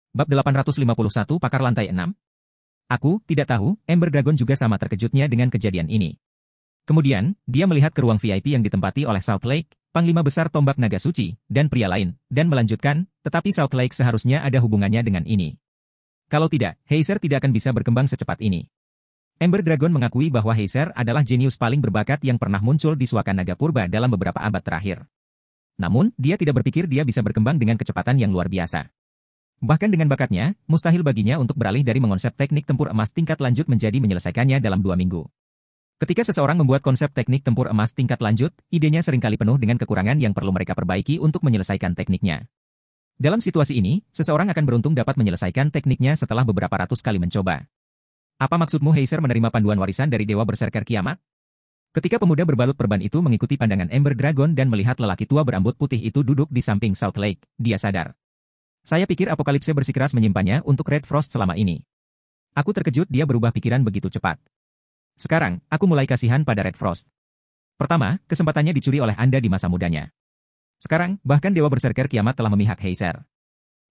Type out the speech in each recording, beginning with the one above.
Bab 851 Pakar Lantai 6. Aku tidak tahu, Ember Dragon juga sama terkejutnya dengan kejadian ini. Kemudian, dia melihat ke ruang VIP yang ditempati oleh Salt Lake, Panglima Besar Tombak Naga Suci, dan pria lain, dan melanjutkan, tetapi Salt Lake seharusnya ada hubungannya dengan ini. Kalau tidak, Heiser tidak akan bisa berkembang secepat ini. Ember Dragon mengakui bahwa Heiser adalah jenius paling berbakat yang pernah muncul di Suaka Naga Purba dalam beberapa abad terakhir. Namun, dia tidak berpikir dia bisa berkembang dengan kecepatan yang luar biasa. Bahkan dengan bakatnya, mustahil baginya untuk beralih dari mengonsep teknik tempur emas tingkat lanjut menjadi menyelesaikannya dalam 2 minggu. Ketika seseorang membuat konsep teknik tempur emas tingkat lanjut, idenya seringkali penuh dengan kekurangan yang perlu mereka perbaiki untuk menyelesaikan tekniknya. Dalam situasi ini, seseorang akan beruntung dapat menyelesaikan tekniknya setelah beberapa ratus kali mencoba. Apa maksudmu Heiser menerima panduan warisan dari Dewa Berserker Kiamat? Ketika pemuda berbalut perban itu mengikuti pandangan Ember Dragon dan melihat lelaki tua berambut putih itu duduk di samping Salt Lake, dia sadar. Saya pikir Apokalipse bersikeras menyimpannya untuk Red Frost selama ini. Aku terkejut dia berubah pikiran begitu cepat. Sekarang, aku mulai kasihan pada Red Frost. Pertama, kesempatannya dicuri oleh Anda di masa mudanya. Sekarang, bahkan Dewa Berserker Kiamat telah memihak Heiser.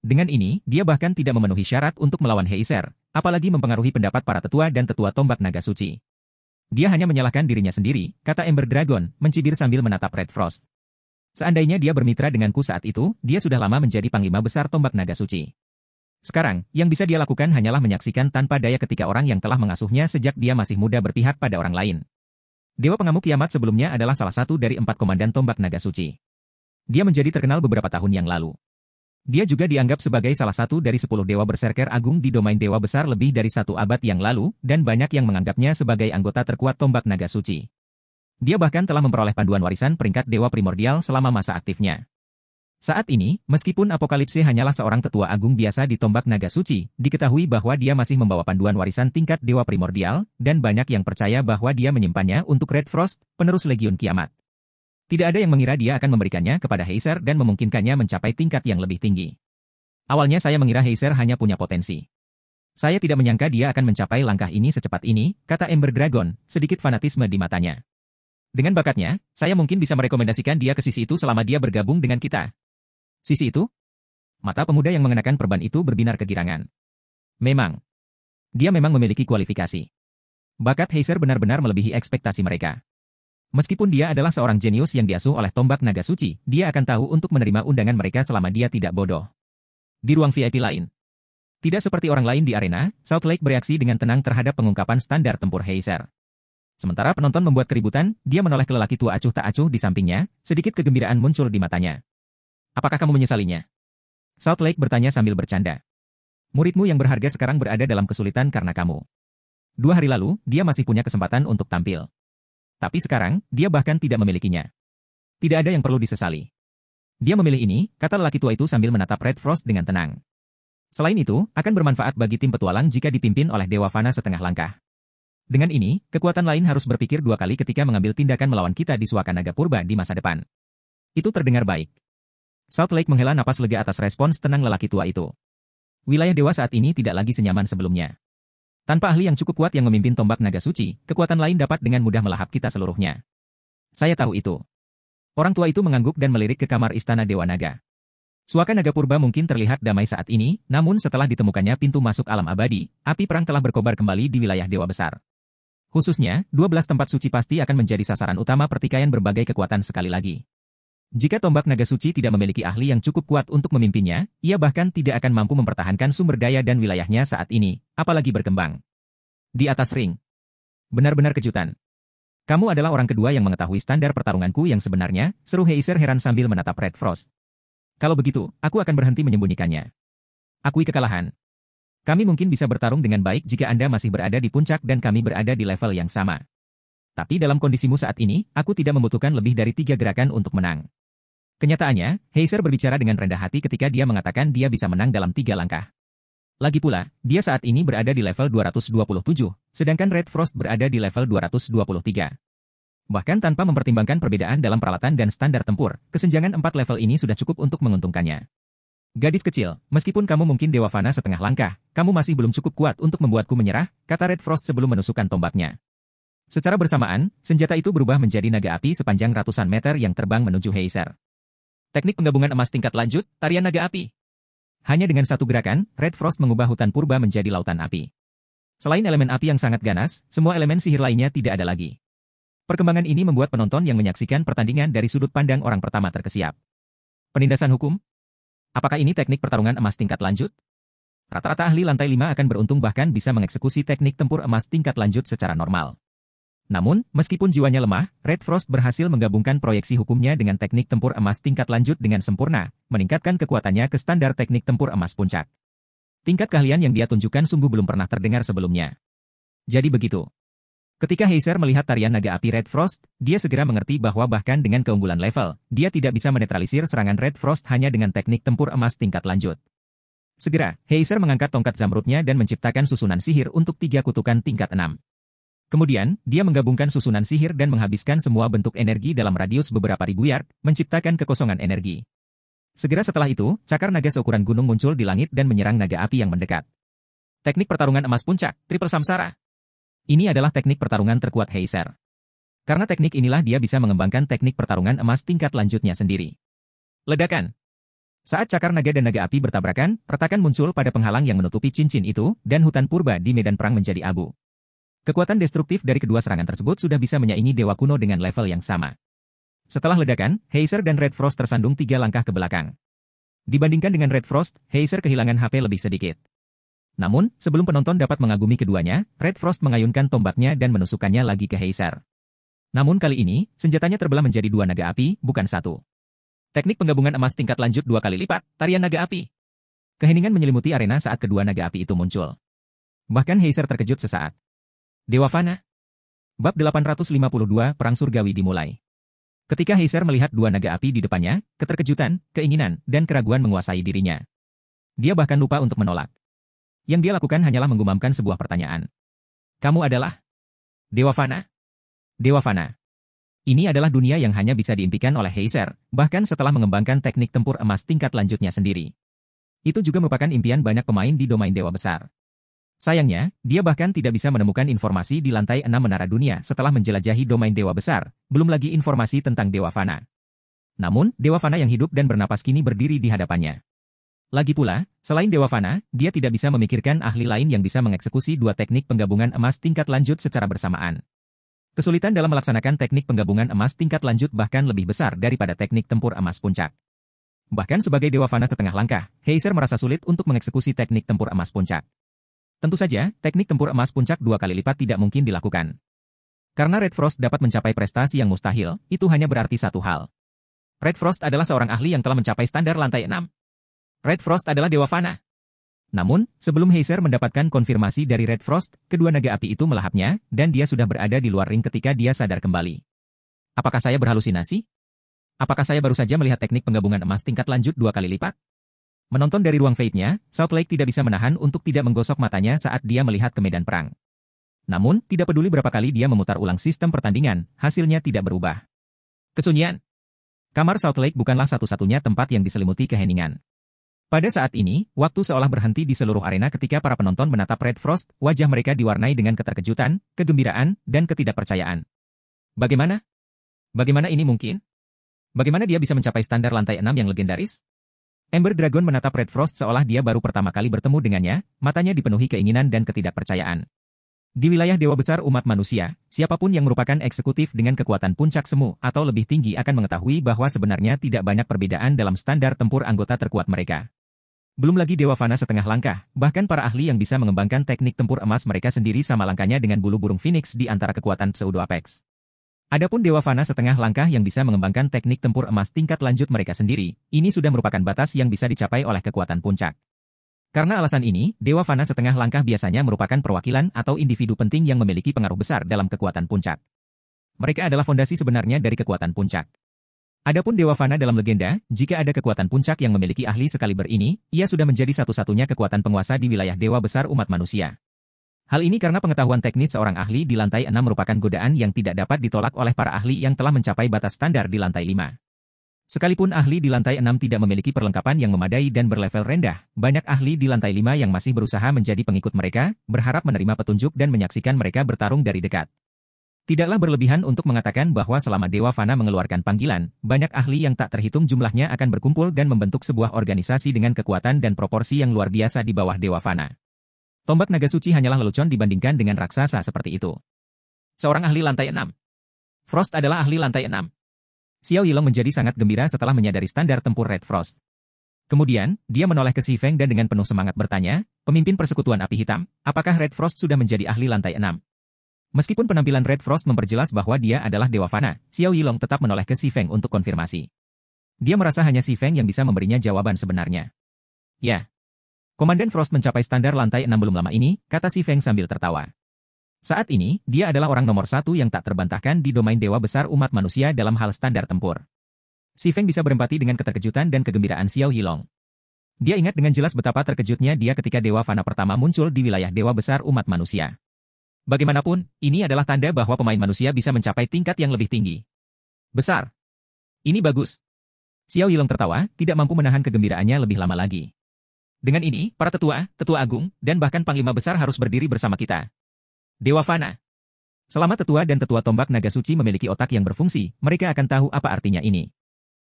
Dengan ini, dia bahkan tidak memenuhi syarat untuk melawan Heiser, apalagi mempengaruhi pendapat para tetua dan tetua Tombak Naga Suci. Dia hanya menyalahkan dirinya sendiri, kata Ember Dragon, mencibir sambil menatap Red Frost. Seandainya dia bermitra denganku saat itu, dia sudah lama menjadi Panglima Besar Tombak Naga Suci. Sekarang, yang bisa dia lakukan hanyalah menyaksikan tanpa daya ketika orang yang telah mengasuhnya sejak dia masih muda berpihak pada orang lain. Dewa Pengamuk Kiamat sebelumnya adalah salah satu dari 4 komandan Tombak Naga Suci. Dia menjadi terkenal beberapa tahun yang lalu. Dia juga dianggap sebagai salah satu dari 10 Dewa Berserker Agung di domain Dewa Besar lebih dari 1 abad yang lalu, dan banyak yang menganggapnya sebagai anggota terkuat Tombak Naga Suci. Dia bahkan telah memperoleh panduan warisan peringkat Dewa Primordial selama masa aktifnya. Saat ini, meskipun Apokalipse hanyalah seorang tetua agung biasa di Tombak Naga Suci, diketahui bahwa dia masih membawa panduan warisan tingkat Dewa Primordial, dan banyak yang percaya bahwa dia menyimpannya untuk Red Frost, penerus Legiun Kiamat. Tidak ada yang mengira dia akan memberikannya kepada Heiser dan memungkinkannya mencapai tingkat yang lebih tinggi. Awalnya saya mengira Heiser hanya punya potensi. Saya tidak menyangka dia akan mencapai langkah ini secepat ini, kata Ember Dragon, sedikit fanatisme di matanya. Dengan bakatnya, saya mungkin bisa merekomendasikan dia ke sisi itu selama dia bergabung dengan kita. Sisi itu? Mata pemuda yang mengenakan perban itu berbinar kegirangan. Memang. Dia memang memiliki kualifikasi. Bakat Heiser benar-benar melebihi ekspektasi mereka. Meskipun dia adalah seorang jenius yang diasuh oleh Tombak Naga Suci, dia akan tahu untuk menerima undangan mereka selama dia tidak bodoh. Di ruang VIP lain. Tidak seperti orang lain di arena, Salt Lake bereaksi dengan tenang terhadap pengungkapan standar tempur Heiser. Sementara penonton membuat keributan, dia menoleh ke lelaki tua acuh tak acuh di sampingnya, sedikit kegembiraan muncul di matanya. Apakah kamu menyesalinya? Salt Lake bertanya sambil bercanda. Muridmu yang berharga sekarang berada dalam kesulitan karena kamu. 2 hari lalu, dia masih punya kesempatan untuk tampil. Tapi sekarang, dia bahkan tidak memilikinya. Tidak ada yang perlu disesali. Dia memilih ini, kata lelaki tua itu sambil menatap Red Frost dengan tenang. Selain itu, akan bermanfaat bagi tim petualang jika dipimpin oleh Dewa Fana setengah langkah. Dengan ini, kekuatan lain harus berpikir 2 kali ketika mengambil tindakan melawan kita di Suaka Naga Purba di masa depan. Itu terdengar baik. Salt Lake menghela napas lega atas respons tenang lelaki tua itu. Wilayah Dewa saat ini tidak lagi senyaman sebelumnya. Tanpa ahli yang cukup kuat yang memimpin Tombak Naga Suci, kekuatan lain dapat dengan mudah melahap kita seluruhnya. Saya tahu itu. Orang tua itu mengangguk dan melirik ke kamar Istana Dewa Naga. Suaka Naga Purba mungkin terlihat damai saat ini, namun setelah ditemukannya pintu masuk alam abadi, api perang telah berkobar kembali di wilayah Dewa Besar. Khususnya, 12 tempat suci pasti akan menjadi sasaran utama pertikaian berbagai kekuatan sekali lagi. Jika Tombak Naga Suci tidak memiliki ahli yang cukup kuat untuk memimpinnya, ia bahkan tidak akan mampu mempertahankan sumber daya dan wilayahnya saat ini, apalagi berkembang. Di atas ring. Benar-benar kejutan. Kamu adalah orang kedua yang mengetahui standar pertarunganku yang sebenarnya, seru Heiser heran sambil menatap Red Frost. Kalau begitu, aku akan berhenti menyembunyikannya. Akui kekalahan. Kami mungkin bisa bertarung dengan baik jika Anda masih berada di puncak dan kami berada di level yang sama. Tapi dalam kondisimu saat ini, aku tidak membutuhkan lebih dari 3 gerakan untuk menang. Kenyataannya, Heiser berbicara dengan rendah hati ketika dia mengatakan dia bisa menang dalam 3 langkah. Lagi pula, dia saat ini berada di level 227, sedangkan Red Frost berada di level 223. Bahkan tanpa mempertimbangkan perbedaan dalam peralatan dan standar tempur, kesenjangan 4 level ini sudah cukup untuk menguntungkannya. Gadis kecil, meskipun kamu mungkin Dewa Fana setengah langkah, kamu masih belum cukup kuat untuk membuatku menyerah, kata Red Frost sebelum menusukkan tombaknya. Secara bersamaan, senjata itu berubah menjadi naga api sepanjang ratusan meter yang terbang menuju Heiser. Teknik penggabungan emas tingkat lanjut, tarian naga api. Hanya dengan satu gerakan, Red Frost mengubah hutan purba menjadi lautan api. Selain elemen api yang sangat ganas, semua elemen sihir lainnya tidak ada lagi. Perkembangan ini membuat penonton yang menyaksikan pertandingan dari sudut pandang orang pertama terkesiap. Penindasan hukum? Apakah ini teknik pertarungan emas tingkat lanjut? Rata-rata ahli lantai 5 akan beruntung bahkan bisa mengeksekusi teknik tempur emas tingkat lanjut secara normal. Namun, meskipun jiwanya lemah, Red Frost berhasil menggabungkan proyeksi hukumnya dengan teknik tempur emas tingkat lanjut dengan sempurna, meningkatkan kekuatannya ke standar teknik tempur emas puncak. Tingkat keahlian yang dia tunjukkan sungguh belum pernah terdengar sebelumnya. Jadi begitu. Ketika Heiser melihat tarian naga api Red Frost, dia segera mengerti bahwa bahkan dengan keunggulan level, dia tidak bisa menetralisir serangan Red Frost hanya dengan teknik tempur emas tingkat lanjut. Segera, Heiser mengangkat tongkat zamrudnya dan menciptakan susunan sihir untuk 3 kutukan tingkat 6. Kemudian, dia menggabungkan susunan sihir dan menghabiskan semua bentuk energi dalam radius beberapa ribu yard, menciptakan kekosongan energi. Segera setelah itu, cakar naga seukuran gunung muncul di langit dan menyerang naga api yang mendekat. Teknik pertarungan emas puncak, triple samsara. Ini adalah teknik pertarungan terkuat Heiser. Karena teknik inilah dia bisa mengembangkan teknik pertarungan emas tingkat lanjutnya sendiri. Ledakan. Saat cakar naga dan naga api bertabrakan, retakan muncul pada penghalang yang menutupi cincin itu, dan hutan purba di medan perang menjadi abu. Kekuatan destruktif dari kedua serangan tersebut sudah bisa menyaingi dewa kuno dengan level yang sama. Setelah ledakan, Heiser dan Red Frost tersandung 3 langkah ke belakang. Dibandingkan dengan Red Frost, Heiser kehilangan HP lebih sedikit. Namun, sebelum penonton dapat mengagumi keduanya, Red Frost mengayunkan tombaknya dan menusukkannya lagi ke Heiser. Namun kali ini, senjatanya terbelah menjadi 2 naga api, bukan 1. Teknik penggabungan emas tingkat lanjut 2 kali lipat, tarian naga api. Keheningan menyelimuti arena saat kedua naga api itu muncul. Bahkan Heiser terkejut sesaat. Dewa Fana. Bab 852 Perang Surgawi dimulai. Ketika Heiser melihat 2 naga api di depannya, keterkejutan, keinginan, dan keraguan menguasai dirinya. Dia bahkan lupa untuk menolak. Yang dia lakukan hanyalah menggumamkan sebuah pertanyaan. Kamu adalah Dewa Fana? Dewa Fana. Ini adalah dunia yang hanya bisa diimpikan oleh Heiser, bahkan setelah mengembangkan teknik tempur emas tingkat lanjutnya sendiri. Itu juga merupakan impian banyak pemain di domain Dewa Besar. Sayangnya, dia bahkan tidak bisa menemukan informasi di lantai 6 menara dunia setelah menjelajahi domain Dewa Besar, belum lagi informasi tentang Dewa Fana. Namun, Dewa Fana yang hidup dan bernapas kini berdiri di hadapannya. Lagi pula, selain Dewa Fana, dia tidak bisa memikirkan ahli lain yang bisa mengeksekusi 2 teknik penggabungan emas tingkat lanjut secara bersamaan. Kesulitan dalam melaksanakan teknik penggabungan emas tingkat lanjut bahkan lebih besar daripada teknik tempur emas puncak. Bahkan sebagai Dewa Fana setengah langkah, Heiser merasa sulit untuk mengeksekusi teknik tempur emas puncak. Tentu saja, teknik tempur emas puncak 2 kali lipat tidak mungkin dilakukan. Karena Red Frost dapat mencapai prestasi yang mustahil, itu hanya berarti satu hal. Red Frost adalah seorang ahli yang telah mencapai standar lantai 6. Red Frost adalah Dewa Fana. Namun, sebelum Heiser mendapatkan konfirmasi dari Red Frost, kedua naga api itu melahapnya, dan dia sudah berada di luar ring ketika dia sadar kembali. Apakah saya berhalusinasi? Apakah saya baru saja melihat teknik penggabungan emas tingkat lanjut 2 kali lipat? Menonton dari ruang fate-nya, South Lake tidak bisa menahan untuk tidak menggosok matanya saat dia melihat ke medan perang. Namun, tidak peduli berapa kali dia memutar ulang sistem pertandingan, hasilnya tidak berubah. Kesunyian. Kamar South Lake bukanlah satu-satunya tempat yang diselimuti keheningan. Pada saat ini, waktu seolah berhenti di seluruh arena ketika para penonton menatap Red Frost, wajah mereka diwarnai dengan keterkejutan, kegembiraan, dan ketidakpercayaan. Bagaimana? Bagaimana ini mungkin? Bagaimana dia bisa mencapai standar lantai 6 yang legendaris? Ember Dragon menatap Red Frost seolah dia baru pertama kali bertemu dengannya, matanya dipenuhi keinginan dan ketidakpercayaan. Di wilayah Dewa Besar umat manusia, siapapun yang merupakan eksekutif dengan kekuatan puncak semu atau lebih tinggi akan mengetahui bahwa sebenarnya tidak banyak perbedaan dalam standar tempur anggota terkuat mereka. Belum lagi Dewa Fana setengah langkah, bahkan para ahli yang bisa mengembangkan teknik tempur emas mereka sendiri sama langkahnya dengan bulu burung Phoenix di antara kekuatan Pseudo Apex. Adapun Dewa Fana setengah langkah yang bisa mengembangkan teknik tempur emas tingkat lanjut mereka sendiri, ini sudah merupakan batas yang bisa dicapai oleh kekuatan puncak. Karena alasan ini, Dewa Fana setengah langkah biasanya merupakan perwakilan atau individu penting yang memiliki pengaruh besar dalam kekuatan puncak. Mereka adalah fondasi sebenarnya dari kekuatan puncak. Adapun Dewa Fana dalam legenda, jika ada kekuatan puncak yang memiliki ahli sekaliber ini, ia sudah menjadi satu-satunya kekuatan penguasa di wilayah Dewa Besar umat manusia. Hal ini karena pengetahuan teknis seorang ahli di lantai 6 merupakan godaan yang tidak dapat ditolak oleh para ahli yang telah mencapai batas standar di lantai 5. Sekalipun ahli di lantai 6 tidak memiliki perlengkapan yang memadai dan berlevel rendah, banyak ahli di lantai 5 yang masih berusaha menjadi pengikut mereka, berharap menerima petunjuk dan menyaksikan mereka bertarung dari dekat. Tidaklah berlebihan untuk mengatakan bahwa selama Dewa Fana mengeluarkan panggilan, banyak ahli yang tak terhitung jumlahnya akan berkumpul dan membentuk sebuah organisasi dengan kekuatan dan proporsi yang luar biasa di bawah Dewa Fana. Tombak naga suci hanyalah lelucon dibandingkan dengan raksasa seperti itu. Seorang ahli lantai 6. Frost adalah ahli lantai 6. Xiao Yilong menjadi sangat gembira setelah menyadari standar tempur Red Frost. Kemudian, dia menoleh ke Si Feng dan dengan penuh semangat bertanya, pemimpin persekutuan api hitam, apakah Red Frost sudah menjadi ahli lantai 6? Meskipun penampilan Red Frost memperjelas bahwa dia adalah Dewa Fana, Xiao Yilong tetap menoleh ke Si Feng untuk konfirmasi. Dia merasa hanya Si Feng yang bisa memberinya jawaban sebenarnya. Ya. Komandan Frost mencapai standar lantai 6 belum lama ini, kata Si Feng sambil tertawa. Saat ini, dia adalah orang nomor 1 yang tak terbantahkan di domain Dewa Besar umat manusia dalam hal standar tempur. Si Feng bisa berempati dengan keterkejutan dan kegembiraan Xiao Yilong. Dia ingat dengan jelas betapa terkejutnya dia ketika Dewa Fana pertama muncul di wilayah Dewa Besar umat manusia. Bagaimanapun, ini adalah tanda bahwa pemain manusia bisa mencapai tingkat yang lebih tinggi. Besar. Ini bagus. Xiao Yilong tertawa, tidak mampu menahan kegembiraannya lebih lama lagi. Dengan ini, para tetua, tetua agung, dan bahkan panglima besar harus berdiri bersama kita. Dewa Fana. Selama tetua dan tetua tombak naga suci memiliki otak yang berfungsi, mereka akan tahu apa artinya ini.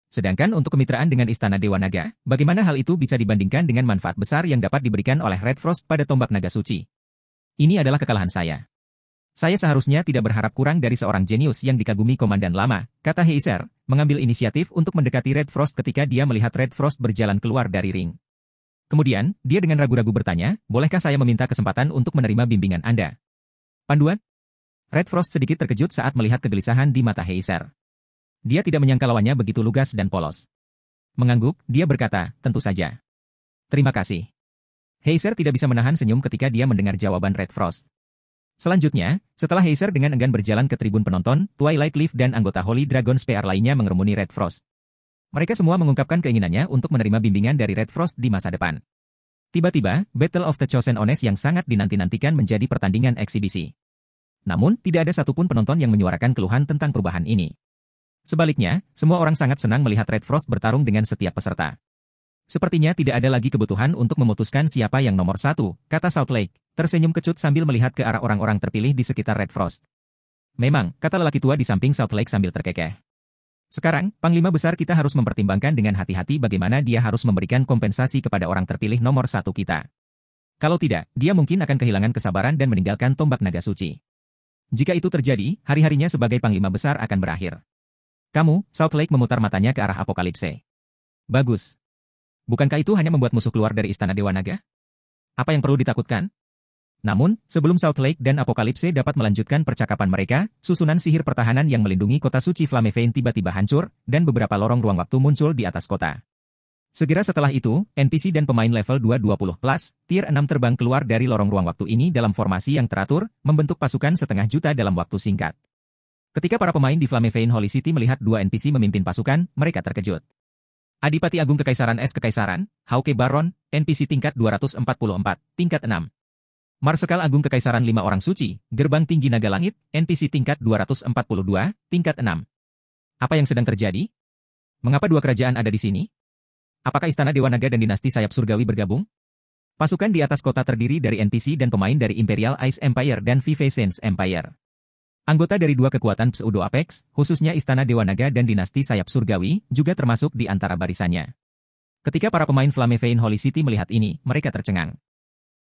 Sedangkan untuk kemitraan dengan Istana Dewa Naga, bagaimana hal itu bisa dibandingkan dengan manfaat besar yang dapat diberikan oleh Red Frost pada tombak naga suci? Ini adalah kekalahan saya. Saya seharusnya tidak berharap kurang dari seorang jenius yang dikagumi komandan lama, kata Heiser, mengambil inisiatif untuk mendekati Red Frost ketika dia melihat Red Frost berjalan keluar dari ring. Kemudian, dia dengan ragu-ragu bertanya, bolehkah saya meminta kesempatan untuk menerima bimbingan Anda? Panduan? Red Frost sedikit terkejut saat melihat kegelisahan di mata Heiser. Dia tidak menyangka lawannya begitu lugas dan polos. Mengangguk, dia berkata, tentu saja. Terima kasih. Heiser tidak bisa menahan senyum ketika dia mendengar jawaban Red Frost. Selanjutnya, setelah Heiser dengan enggan berjalan ke tribun penonton, Twilight Leaf dan anggota Holy Dragon Spear lainnya mengerumuni Red Frost. Mereka semua mengungkapkan keinginannya untuk menerima bimbingan dari Red Frost di masa depan. Tiba-tiba, Battle of the Chosen Ones yang sangat dinanti-nantikan menjadi pertandingan eksibisi. Namun, tidak ada satupun penonton yang menyuarakan keluhan tentang perubahan ini. Sebaliknya, semua orang sangat senang melihat Red Frost bertarung dengan setiap peserta. Sepertinya tidak ada lagi kebutuhan untuk memutuskan siapa yang nomor 1, kata Salt Lake, tersenyum kecut sambil melihat ke arah orang-orang terpilih di sekitar Red Frost. Memang, kata lelaki tua di samping Salt Lake sambil terkekeh. Sekarang, Panglima Besar kita harus mempertimbangkan dengan hati-hati bagaimana dia harus memberikan kompensasi kepada orang terpilih nomor 1 kita. Kalau tidak, dia mungkin akan kehilangan kesabaran dan meninggalkan tombak naga suci. Jika itu terjadi, hari-harinya sebagai Panglima Besar akan berakhir. Kamu, Salt Lake memutar matanya ke arah Apokalipse. Bagus. Bukankah itu hanya membuat musuh keluar dari Istana Dewa Naga? Apa yang perlu ditakutkan? Namun, sebelum Salt Lake dan Apokalipse dapat melanjutkan percakapan mereka, susunan sihir pertahanan yang melindungi kota suci Flamevein tiba-tiba hancur, dan beberapa lorong ruang waktu muncul di atas kota. Segera setelah itu, NPC dan pemain level 220+, tier 6 terbang keluar dari lorong ruang waktu ini dalam formasi yang teratur, membentuk pasukan 500 juta dalam waktu singkat. Ketika para pemain di Flamevein Holy City melihat 2 NPC memimpin pasukan, mereka terkejut. Adipati Agung Kekaisaran Es Kekaisaran, Hauke Baron, NPC tingkat 244, tingkat 6. Marsekal Agung Kekaisaran 5 Orang Suci, Gerbang Tinggi Naga Langit, NPC tingkat 242, tingkat 6. Apa yang sedang terjadi? Mengapa 2 kerajaan ada di sini? Apakah Istana Dewa Naga dan Dinasti Sayap Surgawi bergabung? Pasukan di atas kota terdiri dari NPC dan pemain dari Imperial Ice Empire dan Vivacious Empire. Anggota dari 2 kekuatan Pseudo Apex, khususnya Istana Dewa Naga dan Dinasti Sayap Surgawi, juga termasuk di antara barisannya. Ketika para pemain Flamevein Holy City melihat ini, mereka tercengang.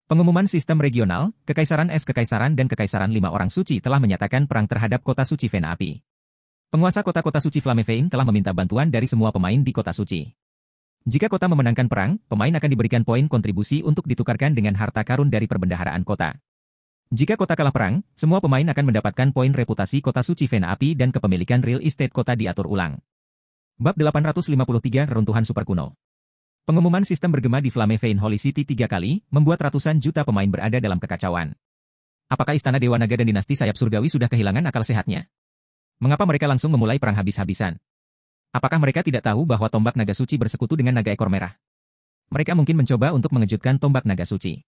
Pengumuman sistem regional, Kekaisaran Es Kekaisaran dan Kekaisaran 5 Orang Suci telah menyatakan perang terhadap kota suci Vena Api. Penguasa kota-kota suci Flamevein telah meminta bantuan dari semua pemain di kota suci. Jika kota memenangkan perang, pemain akan diberikan poin kontribusi untuk ditukarkan dengan harta karun dari perbendaharaan kota. Jika kota kalah perang, semua pemain akan mendapatkan poin reputasi kota suci Vena Api dan kepemilikan real estate kota diatur ulang. Bab 853 Reruntuhan Super Kuno. Pengumuman sistem bergema di Flamevein Holy City 3 kali, membuat ratusan juta pemain berada dalam kekacauan. Apakah Istana Dewa Naga dan Dinasti Sayap Surgawi sudah kehilangan akal sehatnya? Mengapa mereka langsung memulai perang habis-habisan? Apakah mereka tidak tahu bahwa tombak naga suci bersekutu dengan naga ekor merah? Mereka mungkin mencoba untuk mengejutkan tombak naga suci.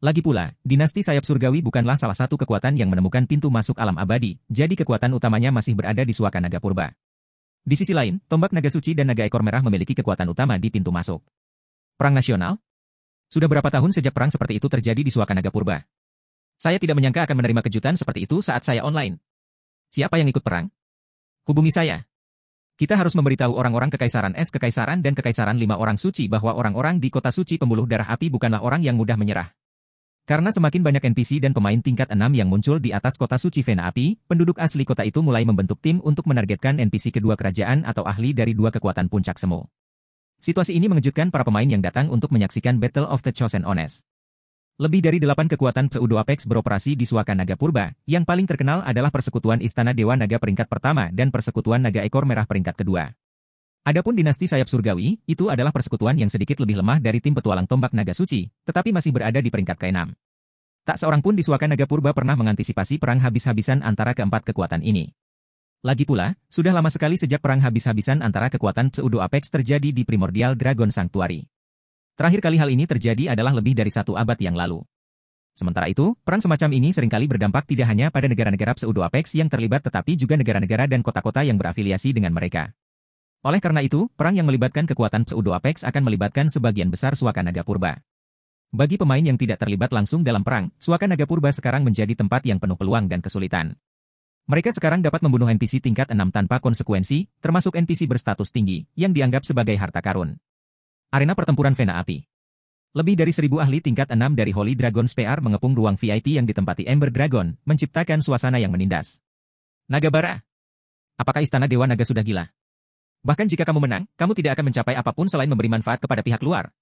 Lagi pula, Dinasti Sayap Surgawi bukanlah salah satu kekuatan yang menemukan pintu masuk alam abadi, jadi kekuatan utamanya masih berada di Suaka Naga Purba. Di sisi lain, tombak naga suci dan naga ekor merah memiliki kekuatan utama di pintu masuk. Perang nasional? Sudah berapa tahun sejak perang seperti itu terjadi di Suaka Naga Purba? Saya tidak menyangka akan menerima kejutan seperti itu saat saya online. Siapa yang ikut perang? Hubungi saya. Kita harus memberitahu orang-orang Kekaisaran Es Kekaisaran dan Kekaisaran 5 orang suci bahwa orang-orang di kota suci pembuluh darah api bukanlah orang yang mudah menyerah. Karena semakin banyak NPC dan pemain tingkat 6 yang muncul di atas kota suci Vena Api, penduduk asli kota itu mulai membentuk tim untuk menargetkan NPC kedua kerajaan atau ahli dari dua kekuatan puncak semu. Situasi ini mengejutkan para pemain yang datang untuk menyaksikan Battle of the Chosen Ones. Lebih dari 8 kekuatan Pseudo Apex beroperasi di Suaka Naga Purba, yang paling terkenal adalah Persekutuan Istana Dewa Naga peringkat pertama dan Persekutuan Naga Ekor Merah peringkat kedua. Adapun dinasti sayap surgawi, itu adalah persekutuan yang sedikit lebih lemah dari tim petualang tombak naga suci, tetapi masih berada di peringkat ke-6. Tak seorang pun di Suaka Naga Purba pernah mengantisipasi perang habis-habisan antara keempat kekuatan ini. Lagi pula, sudah lama sekali sejak perang habis-habisan antara kekuatan Pseudo Apex terjadi di Primordial Dragon Sanctuary. Terakhir kali hal ini terjadi adalah lebih dari 1 abad yang lalu. Sementara itu, perang semacam ini seringkali berdampak tidak hanya pada negara-negara Pseudo Apex yang terlibat tetapi juga negara-negara dan kota-kota yang berafiliasi dengan mereka. Oleh karena itu, perang yang melibatkan kekuatan Pseudo Apex akan melibatkan sebagian besar Suaka Naga Purba. Bagi pemain yang tidak terlibat langsung dalam perang, Suaka Naga Purba sekarang menjadi tempat yang penuh peluang dan kesulitan. Mereka sekarang dapat membunuh NPC tingkat 6 tanpa konsekuensi, termasuk NPC berstatus tinggi, yang dianggap sebagai harta karun. Arena pertempuran Vena Api. Lebih dari 1.000 ahli tingkat 6 dari Holy Dragon Spear mengepung ruang VIP yang ditempati Ember Dragon, menciptakan suasana yang menindas. Nagabara. Apakah Istana Dewa Naga sudah gila? Bahkan jika kamu menang, kamu tidak akan mencapai apapun selain memberi manfaat kepada pihak luar.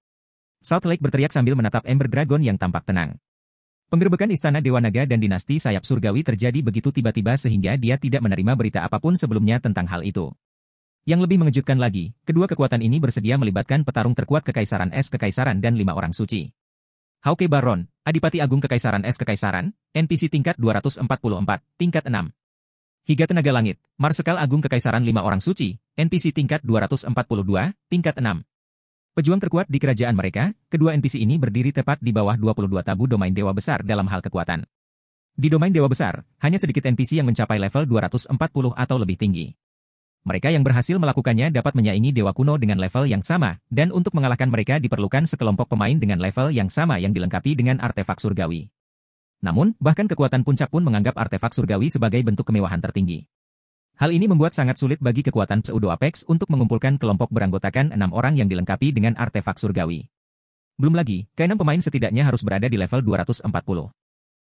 Salt Lake berteriak sambil menatap Ember Dragon yang tampak tenang. Penggerebekan Istana Dewa Naga dan dinasti sayap surgawi terjadi begitu tiba-tiba sehingga dia tidak menerima berita apapun sebelumnya tentang hal itu. Yang lebih mengejutkan lagi, kedua kekuatan ini bersedia melibatkan petarung terkuat Kekaisaran Es Kekaisaran dan 5 orang suci. Hauke Baron, Adipati Agung Kekaisaran Es Kekaisaran, NPC tingkat 244, tingkat 6. Higa Tenaga Langit, Marsekal Agung Kekaisaran 5 orang suci, NPC tingkat 242, tingkat 6. Pejuang terkuat di kerajaan mereka, kedua NPC ini berdiri tepat di bawah 22 tabu domain dewa besar dalam hal kekuatan. Di domain dewa besar, hanya sedikit NPC yang mencapai level 240 atau lebih tinggi. Mereka yang berhasil melakukannya dapat menyaingi dewa kuno dengan level yang sama, dan untuk mengalahkan mereka diperlukan sekelompok pemain dengan level yang sama yang dilengkapi dengan artefak surgawi. Namun, bahkan kekuatan puncak pun menganggap artefak surgawi sebagai bentuk kemewahan tertinggi. Hal ini membuat sangat sulit bagi kekuatan Pseudo Apex untuk mengumpulkan kelompok beranggotakan 6 orang yang dilengkapi dengan artefak surgawi. Belum lagi, ke-6 pemain setidaknya harus berada di level 240.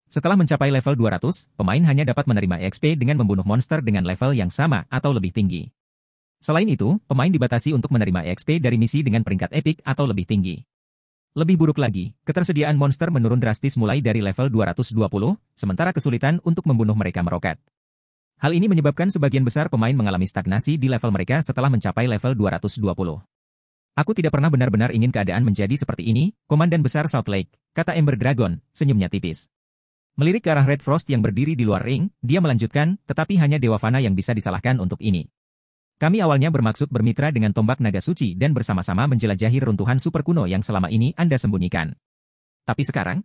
Setelah mencapai level 200, pemain hanya dapat menerima EXP dengan membunuh monster dengan level yang sama atau lebih tinggi. Selain itu, pemain dibatasi untuk menerima EXP dari misi dengan peringkat epik atau lebih tinggi. Lebih buruk lagi, ketersediaan monster menurun drastis mulai dari level 220, sementara kesulitan untuk membunuh mereka meroket. Hal ini menyebabkan sebagian besar pemain mengalami stagnasi di level mereka setelah mencapai level 220. Aku tidak pernah benar-benar ingin keadaan menjadi seperti ini, Komandan Besar Salt Lake, kata Ember Dragon, senyumnya tipis. Melirik ke arah Red Frost yang berdiri di luar ring, dia melanjutkan, tetapi hanya Dewa Fana yang bisa disalahkan untuk ini. Kami awalnya bermaksud bermitra dengan tombak naga suci dan bersama-sama menjelajahi runtuhan super kuno yang selama ini Anda sembunyikan. Tapi sekarang,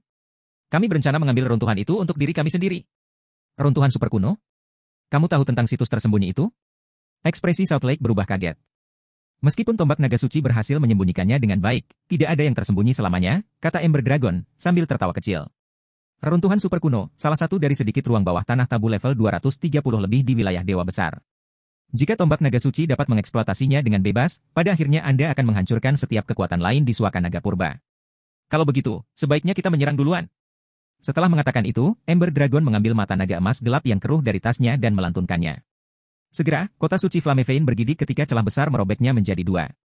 kami berencana mengambil runtuhan itu untuk diri kami sendiri. Runtuhan super kuno? Kamu tahu tentang situs tersembunyi itu? Ekspresi Salt Lake berubah kaget. Meskipun tombak naga suci berhasil menyembunyikannya dengan baik, tidak ada yang tersembunyi selamanya, kata Ember Dragon, sambil tertawa kecil. Reruntuhan super kuno, salah satu dari sedikit ruang bawah tanah tabu level 230 lebih di wilayah Dewa Besar. Jika tombak naga suci dapat mengeksploitasinya dengan bebas, pada akhirnya Anda akan menghancurkan setiap kekuatan lain di Suaka Naga Purba. Kalau begitu, sebaiknya kita menyerang duluan. Setelah mengatakan itu, Ember Dragon mengambil mata naga emas gelap yang keruh dari tasnya dan melantunkannya. Segera, kota suci Flamevein bergidik ketika celah besar merobeknya menjadi 2.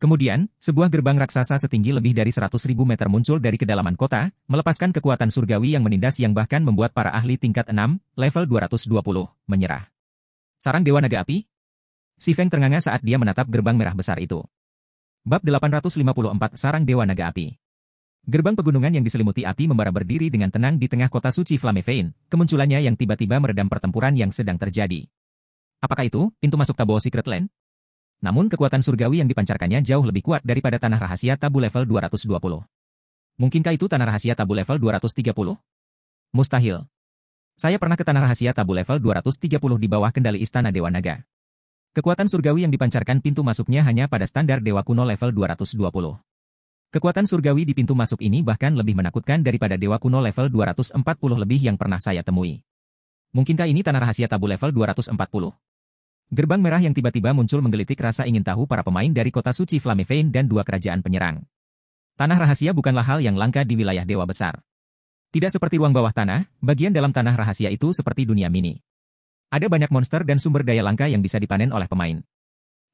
Kemudian, sebuah gerbang raksasa setinggi lebih dari 100.000 meter muncul dari kedalaman kota, melepaskan kekuatan surgawi yang menindas yang bahkan membuat para ahli tingkat 6, level 220, menyerah. Sarang Dewa Naga Api? Si Feng ternganga saat dia menatap gerbang merah besar itu. Bab 854 Sarang Dewa Naga Api. Gerbang pegunungan yang diselimuti api membara berdiri dengan tenang di tengah kota suci Flamevein, kemunculannya yang tiba-tiba meredam pertempuran yang sedang terjadi. Apakah itu pintu masuk Tabo Secret Land? Namun kekuatan surgawi yang dipancarkannya jauh lebih kuat daripada tanah rahasia tabu level 220. Mungkinkah itu tanah rahasia tabu level 230? Mustahil. Saya pernah ke tanah rahasia tabu level 230 di bawah kendali Istana Dewa Naga. Kekuatan surgawi yang dipancarkan pintu masuknya hanya pada standar Dewa Kuno level 220. Kekuatan surgawi di pintu masuk ini bahkan lebih menakutkan daripada Dewa Kuno level 240 lebih yang pernah saya temui. Mungkinkah ini tanah rahasia tabu level 240? Gerbang merah yang tiba-tiba muncul menggelitik rasa ingin tahu para pemain dari kota suci Flamevein dan dua kerajaan penyerang. Tanah rahasia bukanlah hal yang langka di wilayah dewa besar. Tidak seperti ruang bawah tanah, bagian dalam tanah rahasia itu seperti dunia mini. Ada banyak monster dan sumber daya langka yang bisa dipanen oleh pemain.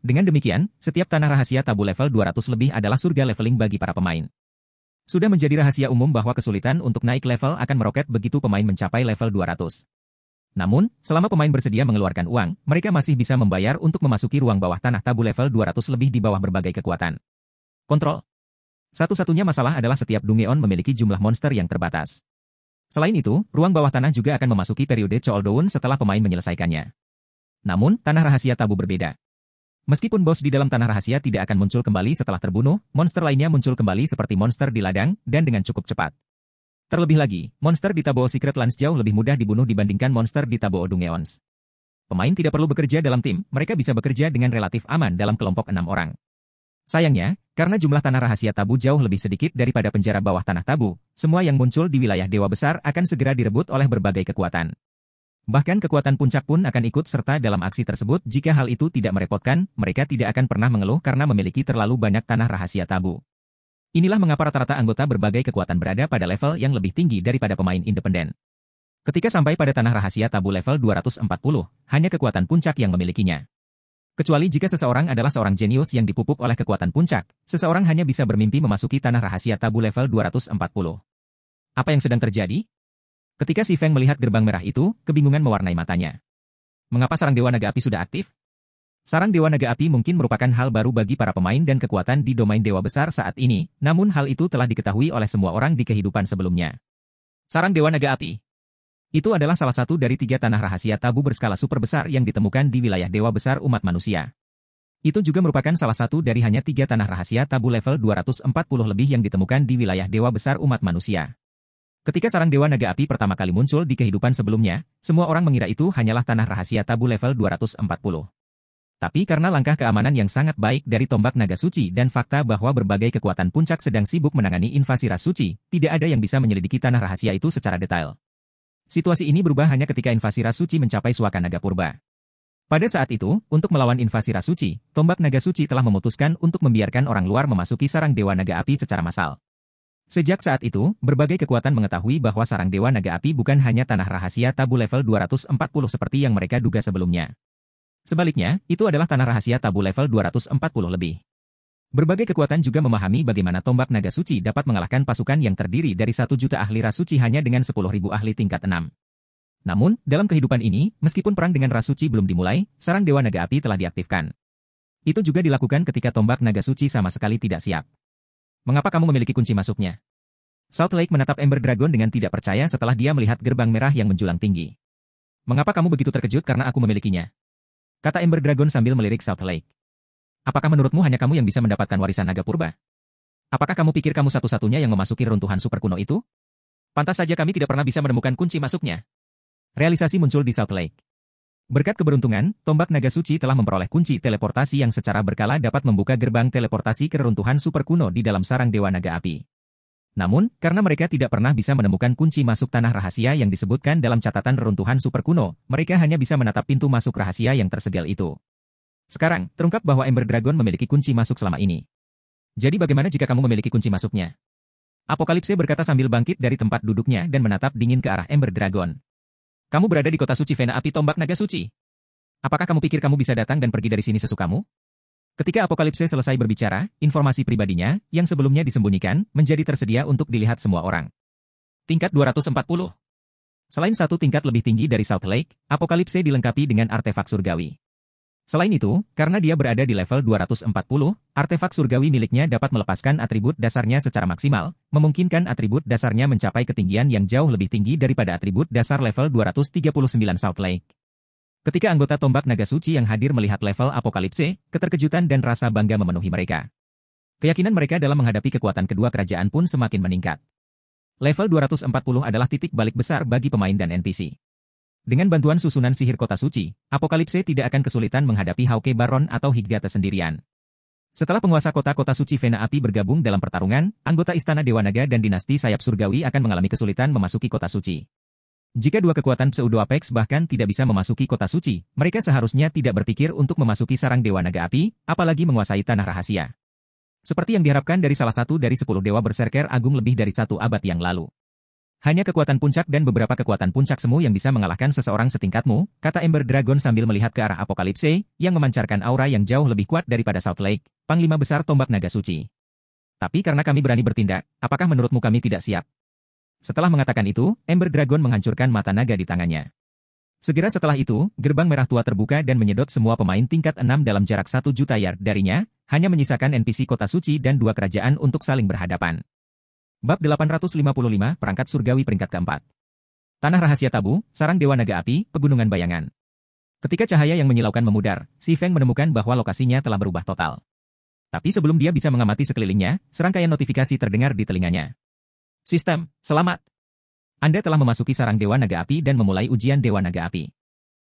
Dengan demikian, setiap tanah rahasia tabu level 200 lebih adalah surga leveling bagi para pemain. Sudah menjadi rahasia umum bahwa kesulitan untuk naik level akan meroket begitu pemain mencapai level 200. Namun, selama pemain bersedia mengeluarkan uang, mereka masih bisa membayar untuk memasuki ruang bawah tanah tabu level 200 lebih di bawah berbagai kekuatan. Kontrol. Satu-satunya masalah adalah setiap Dungeon memiliki jumlah monster yang terbatas. Selain itu, ruang bawah tanah juga akan memasuki periode Cooldown setelah pemain menyelesaikannya. Namun, tanah rahasia tabu berbeda. Meskipun bos di dalam tanah rahasia tidak akan muncul kembali setelah terbunuh, monster lainnya muncul kembali seperti monster di ladang, dan dengan cukup cepat. Terlebih lagi, monster di Tabo Secret Lands jauh lebih mudah dibunuh dibandingkan monster di Tabo Dungeons. Pemain tidak perlu bekerja dalam tim, mereka bisa bekerja dengan relatif aman dalam kelompok 6 orang. Sayangnya, karena jumlah tanah rahasia tabu jauh lebih sedikit daripada penjara bawah tanah tabu, semua yang muncul di wilayah dewa besar akan segera direbut oleh berbagai kekuatan. Bahkan kekuatan puncak pun akan ikut serta dalam aksi tersebut jika hal itu tidak merepotkan, mereka tidak akan pernah mengeluh karena memiliki terlalu banyak tanah rahasia tabu. Inilah mengapa rata-rata anggota berbagai kekuatan berada pada level yang lebih tinggi daripada pemain independen. Ketika sampai pada tanah rahasia tabu level 240, hanya kekuatan puncak yang memilikinya. Kecuali jika seseorang adalah seorang jenius yang dipupuk oleh kekuatan puncak, seseorang hanya bisa bermimpi memasuki tanah rahasia tabu level 240. Apa yang sedang terjadi? Ketika Si Feng melihat gerbang merah itu, kebingungan mewarnai matanya. Mengapa sarang Dewa Naga Api sudah aktif? Sarang Dewa Naga Api mungkin merupakan hal baru bagi para pemain dan kekuatan di domain Dewa Besar saat ini, namun hal itu telah diketahui oleh semua orang di kehidupan sebelumnya. Sarang Dewa Naga Api. Itu adalah salah satu dari 3 tanah rahasia tabu berskala super besar yang ditemukan di wilayah Dewa Besar umat manusia. Itu juga merupakan salah satu dari hanya 3 tanah rahasia tabu level 240 lebih yang ditemukan di wilayah Dewa Besar umat manusia. Ketika sarang Dewa Naga Api pertama kali muncul di kehidupan sebelumnya, semua orang mengira itu hanyalah tanah rahasia tabu level 240. Tapi karena langkah keamanan yang sangat baik dari tombak naga suci dan fakta bahwa berbagai kekuatan puncak sedang sibuk menangani invasi ras suci, tidak ada yang bisa menyelidiki tanah rahasia itu secara detail. Situasi ini berubah hanya ketika invasi ras suci mencapai Suaka Naga Purba. Pada saat itu, untuk melawan invasi ras suci, tombak naga suci telah memutuskan untuk membiarkan orang luar memasuki sarang Dewa Naga Api secara massal. Sejak saat itu, berbagai kekuatan mengetahui bahwa sarang Dewa Naga Api bukan hanya tanah rahasia tabu level 240 seperti yang mereka duga sebelumnya. Sebaliknya, itu adalah tanah rahasia tabu level 240 lebih. Berbagai kekuatan juga memahami bagaimana tombak naga suci dapat mengalahkan pasukan yang terdiri dari 1 juta ahli ras suci hanya dengan 10.000 ahli tingkat 6. Namun, dalam kehidupan ini, meskipun perang dengan ras suci belum dimulai, sarang Dewa Naga Api telah diaktifkan. Itu juga dilakukan ketika tombak naga suci sama sekali tidak siap. Mengapa kamu memiliki kunci masuknya? Salt Lake menatap Ember Dragon dengan tidak percaya setelah dia melihat gerbang merah yang menjulang tinggi. Mengapa kamu begitu terkejut karena aku memilikinya? Kata Ember Dragon sambil melirik Salt Lake. Apakah menurutmu hanya kamu yang bisa mendapatkan warisan naga purba? Apakah kamu pikir kamu satu-satunya yang memasuki reruntuhan super kuno itu? Pantas saja kami tidak pernah bisa menemukan kunci masuknya. Realisasi muncul di Salt Lake. Berkat keberuntungan, tombak naga suci telah memperoleh kunci teleportasi yang secara berkala dapat membuka gerbang teleportasi ke reruntuhan super kuno di dalam sarang Dewa Naga Api. Namun, karena mereka tidak pernah bisa menemukan kunci masuk tanah rahasia yang disebutkan dalam catatan reruntuhan super kuno, mereka hanya bisa menatap pintu masuk rahasia yang tersegel itu. Sekarang, terungkap bahwa Ember Dragon memiliki kunci masuk selama ini. Jadi bagaimana jika kamu memiliki kunci masuknya? Apokalipse berkata sambil bangkit dari tempat duduknya dan menatap dingin ke arah Ember Dragon. Kamu berada di kota suci Vena Api Tombak Naga Suci. Apakah kamu pikir kamu bisa datang dan pergi dari sini sesukamu? Ketika Apokalipse selesai berbicara, informasi pribadinya, yang sebelumnya disembunyikan, menjadi tersedia untuk dilihat semua orang. Tingkat 240. Selain satu tingkat lebih tinggi dari Salt Lake, Apokalipse dilengkapi dengan artefak surgawi. Selain itu, karena dia berada di level 240, artefak surgawi miliknya dapat melepaskan atribut dasarnya secara maksimal, memungkinkan atribut dasarnya mencapai ketinggian yang jauh lebih tinggi daripada atribut dasar level 239 Salt Lake. Ketika anggota tombak naga suci yang hadir melihat level Apokalipse, keterkejutan dan rasa bangga memenuhi mereka. Keyakinan mereka dalam menghadapi kekuatan kedua kerajaan pun semakin meningkat. Level 240 adalah titik balik besar bagi pemain dan NPC. Dengan bantuan susunan sihir kota suci, Apokalipse tidak akan kesulitan menghadapi Hawke Baron atau Higdata sendirian. Setelah penguasa kota-kota suci Vena Api bergabung dalam pertarungan, anggota Istana Dewa Naga dan Dinasti Sayap Surgawi akan mengalami kesulitan memasuki kota suci. Jika dua kekuatan Pseudo Apex bahkan tidak bisa memasuki kota suci, mereka seharusnya tidak berpikir untuk memasuki sarang Dewa Naga Api, apalagi menguasai tanah rahasia. Seperti yang diharapkan dari salah satu dari 10 Dewa Berserker Agung lebih dari 1 abad yang lalu. Hanya kekuatan puncak dan beberapa kekuatan puncak semu yang bisa mengalahkan seseorang setingkatmu, kata Ember Dragon sambil melihat ke arah Apokalipse, yang memancarkan aura yang jauh lebih kuat daripada Salt Lake, Panglima Besar Tombak Naga Suci. Tapi karena kami berani bertindak, apakah menurutmu kami tidak siap? Setelah mengatakan itu, Ember Dragon menghancurkan mata naga di tangannya. Segera setelah itu, gerbang merah tua terbuka dan menyedot semua pemain tingkat 6 dalam jarak 1 juta yard darinya, hanya menyisakan NPC kota suci dan 2 kerajaan untuk saling berhadapan. Bab 855, Perangkat Surgawi peringkat keempat. Tanah Rahasia Tabu, Sarang Dewa Naga Api, Pegunungan Bayangan. Ketika cahaya yang menyilaukan memudar, Si Feng menemukan bahwa lokasinya telah berubah total. Tapi sebelum dia bisa mengamati sekelilingnya, serangkaian notifikasi terdengar di telinganya. Sistem, selamat. Anda telah memasuki Sarang Dewa Naga Api dan memulai ujian Dewa Naga Api.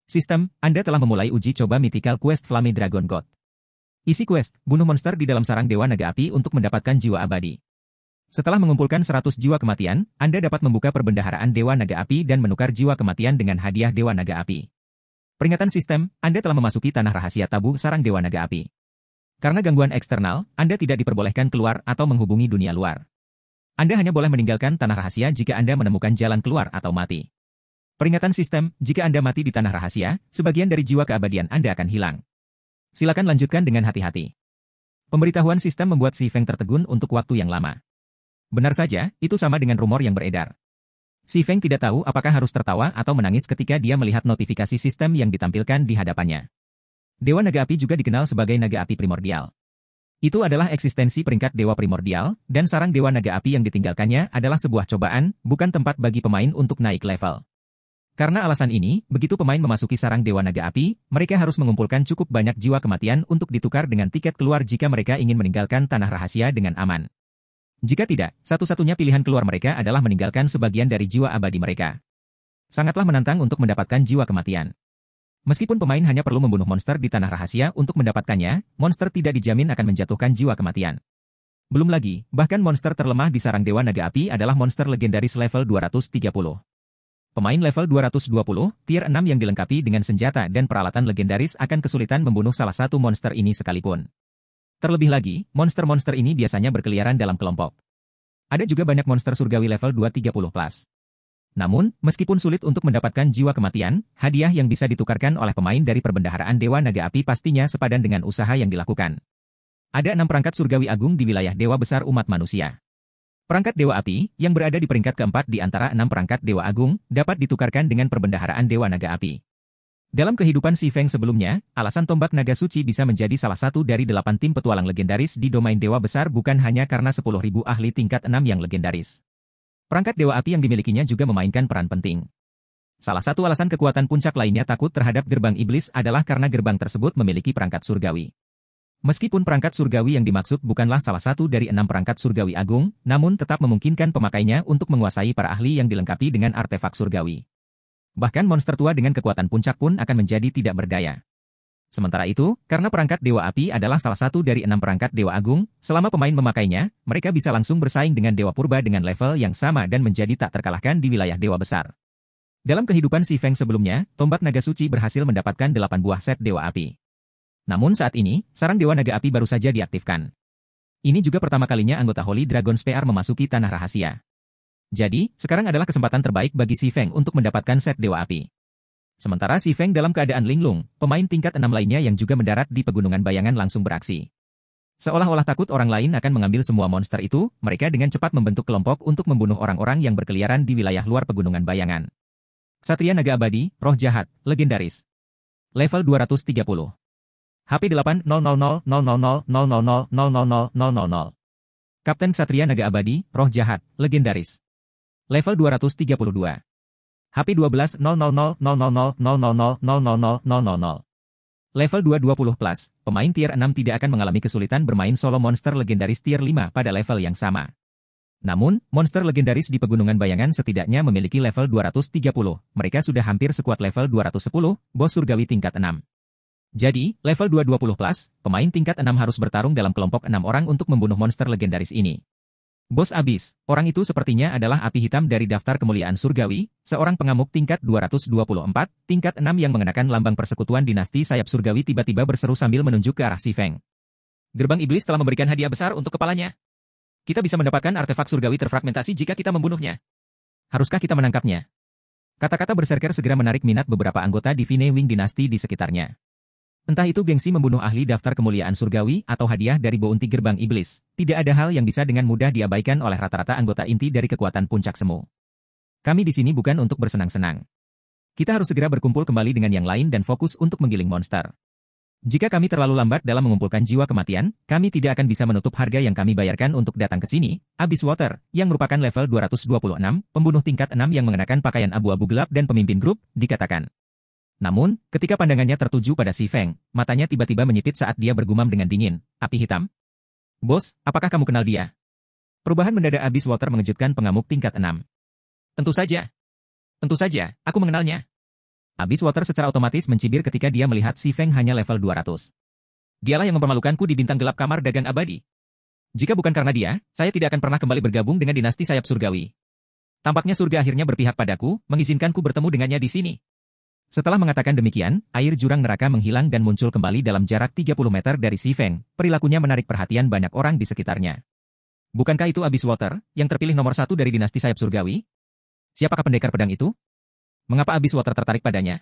Sistem, Anda telah memulai uji coba Mythical Quest Flame Dragon God. Isi quest, bunuh monster di dalam Sarang Dewa Naga Api untuk mendapatkan jiwa abadi. Setelah mengumpulkan 100 jiwa kematian, Anda dapat membuka perbendaharaan Dewa Naga Api dan menukar jiwa kematian dengan hadiah Dewa Naga Api. Peringatan sistem, Anda telah memasuki tanah rahasia tabu Sarang Dewa Naga Api. Karena gangguan eksternal, Anda tidak diperbolehkan keluar atau menghubungi dunia luar. Anda hanya boleh meninggalkan tanah rahasia jika Anda menemukan jalan keluar atau mati. Peringatan sistem, jika Anda mati di tanah rahasia, sebagian dari jiwa keabadian Anda akan hilang. Silakan lanjutkan dengan hati-hati. Pemberitahuan sistem membuat Si Feng tertegun untuk waktu yang lama. Benar saja, itu sama dengan rumor yang beredar. Si Feng tidak tahu apakah harus tertawa atau menangis ketika dia melihat notifikasi sistem yang ditampilkan di hadapannya. Dewa Naga Api juga dikenal sebagai Naga Api Primordial. Itu adalah eksistensi peringkat Dewa Primordial, dan sarang Dewa Naga Api yang ditinggalkannya adalah sebuah cobaan, bukan tempat bagi pemain untuk naik level. Karena alasan ini, begitu pemain memasuki sarang Dewa Naga Api, mereka harus mengumpulkan cukup banyak jiwa kematian untuk ditukar dengan tiket keluar jika mereka ingin meninggalkan tanah rahasia dengan aman. Jika tidak, satu-satunya pilihan keluar mereka adalah meninggalkan sebagian dari jiwa abadi mereka. Sangatlah menantang untuk mendapatkan jiwa kematian. Meskipun pemain hanya perlu membunuh monster di tanah rahasia untuk mendapatkannya, monster tidak dijamin akan menjatuhkan jiwa kematian. Belum lagi, bahkan monster terlemah di sarang Dewa Naga Api adalah monster legendaris level 230. Pemain level 220, tier 6 yang dilengkapi dengan senjata dan peralatan legendaris akan kesulitan membunuh salah satu monster ini sekalipun. Terlebih lagi, monster-monster ini biasanya berkeliaran dalam kelompok. Ada juga banyak monster surgawi level 230+. Namun, meskipun sulit untuk mendapatkan jiwa kematian, hadiah yang bisa ditukarkan oleh pemain dari perbendaharaan Dewa Naga Api pastinya sepadan dengan usaha yang dilakukan. Ada 6 perangkat surgawi agung di wilayah Dewa Besar Umat Manusia. Perangkat Dewa Api, yang berada di peringkat keempat di antara 6 perangkat Dewa Agung, dapat ditukarkan dengan perbendaharaan Dewa Naga Api. Dalam kehidupan Si Feng sebelumnya, alasan Tombak Naga Suci bisa menjadi salah satu dari 8 tim petualang legendaris di domain Dewa Besar bukan hanya karena 10.000 ahli tingkat 6 yang legendaris. Perangkat Dewa Api yang dimilikinya juga memainkan peran penting. Salah satu alasan kekuatan puncak lainnya takut terhadap gerbang iblis adalah karena gerbang tersebut memiliki perangkat surgawi. Meskipun perangkat surgawi yang dimaksud bukanlah salah satu dari 6 perangkat surgawi agung, namun tetap memungkinkan pemakainya untuk menguasai para ahli yang dilengkapi dengan artefak surgawi. Bahkan monster tua dengan kekuatan puncak pun akan menjadi tidak berdaya. Sementara itu, karena perangkat Dewa Api adalah salah satu dari 6 perangkat Dewa Agung, selama pemain memakainya, mereka bisa langsung bersaing dengan Dewa Purba dengan level yang sama dan menjadi tak terkalahkan di wilayah Dewa Besar. Dalam kehidupan Si Feng sebelumnya, Tombak Naga Suci berhasil mendapatkan 8 buah set Dewa Api. Namun saat ini, sarang Dewa Naga Api baru saja diaktifkan. Ini juga pertama kalinya anggota Holy Dragon Spear memasuki tanah rahasia. Jadi, sekarang adalah kesempatan terbaik bagi Si Feng untuk mendapatkan set Dewa Api. Sementara Si Feng dalam keadaan linglung, pemain tingkat 6 lainnya yang juga mendarat di Pegunungan Bayangan langsung beraksi. Seolah-olah takut orang lain akan mengambil semua monster itu, mereka dengan cepat membentuk kelompok untuk membunuh orang-orang yang berkeliaran di wilayah luar Pegunungan Bayangan. Ksatria Naga Abadi, Roh Jahat, Legendaris. Level 230. HP 8000000000000. Kapten Ksatria Naga Abadi, Roh Jahat, Legendaris. Level 232. HP 12000000000000. Level 220+, pemain tier 6 tidak akan mengalami kesulitan bermain solo monster legendaris tier 5 pada level yang sama. Namun, monster legendaris di Pegunungan Bayangan setidaknya memiliki level 230, mereka sudah hampir sekuat level 210, bos surgawi tingkat 6. Jadi, level 220+, pemain tingkat 6 harus bertarung dalam kelompok 6 orang untuk membunuh monster legendaris ini. Bos Abyss, orang itu sepertinya adalah api hitam dari daftar kemuliaan surgawi, seorang pengamuk tingkat 224, tingkat 6 yang mengenakan lambang persekutuan dinasti sayap surgawi tiba-tiba berseru sambil menunjuk ke arah Si Feng. Gerbang iblis telah memberikan hadiah besar untuk kepalanya. Kita bisa mendapatkan artefak surgawi terfragmentasi jika kita membunuhnya. Haruskah kita menangkapnya? Kata-kata berserker segera menarik minat beberapa anggota Divine Wing dinasti di sekitarnya. Entah itu gengsi membunuh ahli daftar kemuliaan surgawi atau hadiah dari bounty gerbang iblis, tidak ada hal yang bisa dengan mudah diabaikan oleh rata-rata anggota inti dari kekuatan puncak semu. Kami di sini bukan untuk bersenang-senang. Kita harus segera berkumpul kembali dengan yang lain dan fokus untuk menggiling monster. Jika kami terlalu lambat dalam mengumpulkan jiwa kematian, kami tidak akan bisa menutup harga yang kami bayarkan untuk datang ke sini. Abyss Water, yang merupakan level 226, pembunuh tingkat 6 yang mengenakan pakaian abu-abu gelap dan pemimpin grup, dikatakan. Namun, ketika pandangannya tertuju pada Si Feng, matanya tiba-tiba menyipit saat dia bergumam dengan dingin, api hitam. Bos, apakah kamu kenal dia? Perubahan mendadak Abyss Water mengejutkan pengamuk tingkat 6. Tentu saja. Tentu saja, aku mengenalnya. Abyss Water secara otomatis mencibir ketika dia melihat Si Feng hanya level 200. Dialah yang mempermalukanku di bintang gelap kamar dagang abadi. Jika bukan karena dia, saya tidak akan pernah kembali bergabung dengan dinasti sayap surgawi. Tampaknya surga akhirnya berpihak padaku, mengizinkanku bertemu dengannya di sini. Setelah mengatakan demikian, air jurang neraka menghilang dan muncul kembali dalam jarak 30 meter dari Si Feng. Perilakunya menarik perhatian banyak orang di sekitarnya. Bukankah itu Abyss Water, yang terpilih nomor 1 dari dinasti sayap surgawi? Siapakah pendekar pedang itu? Mengapa Abyss Water tertarik padanya?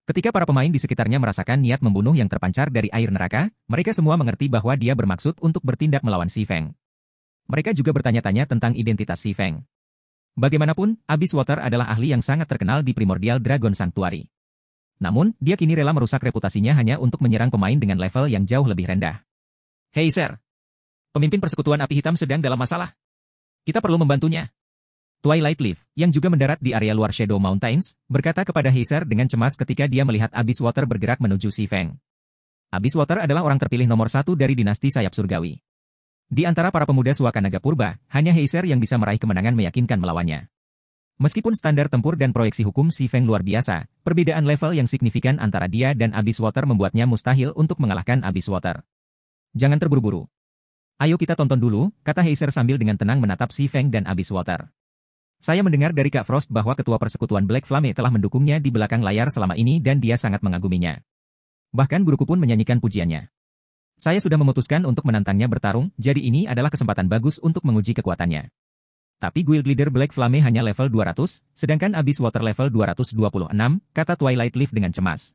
Ketika para pemain di sekitarnya merasakan niat membunuh yang terpancar dari air neraka, mereka semua mengerti bahwa dia bermaksud untuk bertindak melawan Si Feng. Mereka juga bertanya-tanya tentang identitas Si Feng. Bagaimanapun, Abyss Water adalah ahli yang sangat terkenal di Primordial Dragon Sanctuary. Namun, dia kini rela merusak reputasinya hanya untuk menyerang pemain dengan level yang jauh lebih rendah. Hei Sir, pemimpin persekutuan api hitam sedang dalam masalah. Kita perlu membantunya. Twilight Leaf, yang juga mendarat di area luar Shadow Mountains, berkata kepada Heiser dengan cemas ketika dia melihat Abyss Water bergerak menuju Si Feng. Abyss Water adalah orang terpilih nomor 1 dari dinasti sayap surgawi. Di antara para pemuda Suaka Naga Purba, hanya Heiser yang bisa meraih kemenangan meyakinkan melawannya. Meskipun standar tempur dan proyeksi hukum Si Feng luar biasa, perbedaan level yang signifikan antara dia dan Abyss Water membuatnya mustahil untuk mengalahkan Abyss Water. Jangan terburu-buru. Ayo kita tonton dulu, kata Heiser sambil dengan tenang menatap Si Feng dan Abyss Water. Saya mendengar dari Kak Frost bahwa ketua persekutuan Black Flame telah mendukungnya di belakang layar selama ini dan dia sangat mengaguminya. Bahkan guruku pun menyanyikan pujiannya. Saya sudah memutuskan untuk menantangnya bertarung, jadi ini adalah kesempatan bagus untuk menguji kekuatannya. Tapi guild leader Black Flame hanya level 200, sedangkan Abyss Water level 226, kata Twilight Leaf dengan cemas.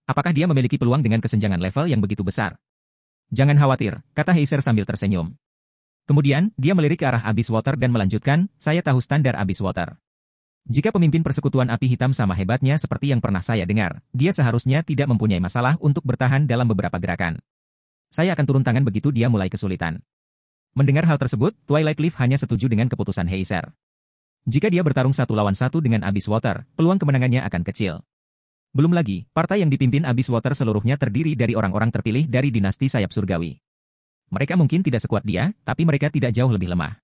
Apakah dia memiliki peluang dengan kesenjangan level yang begitu besar? Jangan khawatir, kata Heiser sambil tersenyum. Kemudian, dia melirik ke arah Abyss Water dan melanjutkan, saya tahu standar Abyss Water. Jika pemimpin persekutuan api hitam sama hebatnya seperti yang pernah saya dengar, dia seharusnya tidak mempunyai masalah untuk bertahan dalam beberapa gerakan. Saya akan turun tangan begitu dia mulai kesulitan. Mendengar hal tersebut, Twilight Leaf hanya setuju dengan keputusan Heiser. Jika dia bertarung 1 lawan 1 dengan Abyss Water, peluang kemenangannya akan kecil. Belum lagi, partai yang dipimpin Abyss Water seluruhnya terdiri dari orang-orang terpilih dari dinasti sayap surgawi. Mereka mungkin tidak sekuat dia, tapi mereka tidak jauh lebih lemah.